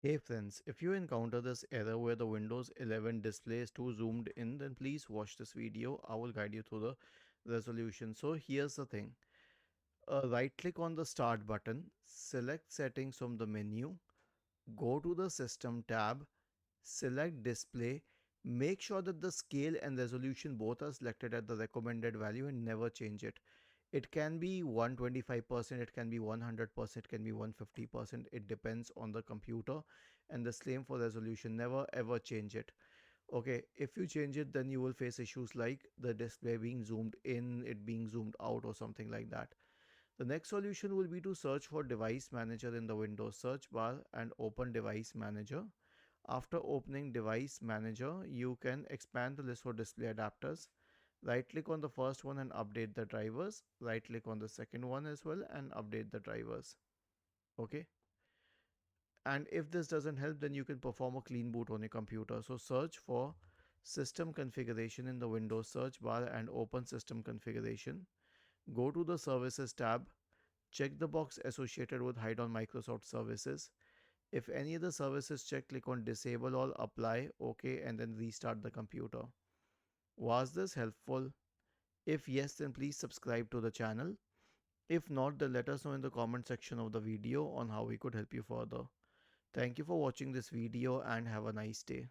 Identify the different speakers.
Speaker 1: Hey friends, if you encounter this error where the Windows 11 display is too zoomed in, then please watch this video. I will guide you through the resolution. So here's the thing. Right click on the start button, select settings from the menu, go to the system tab, select display, make sure that the scale and resolution both are selected at the recommended value and never change it. It can be 125%, it can be 100%, it can be 150%. It depends on the computer, and the same for resolution. Never ever change it. Okay, if you change it, then you will face issues like the display being zoomed in, it being zoomed out, or something like that. The next solution will be to search for device manager in the Windows search bar and open device manager. After opening device manager, you can expand the list for display adapters. Right click on the first one and update the drivers. Right click on the second one as well and update the drivers. Okay. And if this doesn't help, then you can perform a clean boot on your computer. So search for system configuration in the Windows search bar and open system configuration. Go to the services tab. Check the box associated with hide on Microsoft services. If any other service is checked, click on disable all, apply, OK, and then restart the computer. Was this helpful? If yes, then please subscribe to the channel. If not, then let us know in the comment section of the video on how we could help you further. Thank you for watching this video and have a nice day.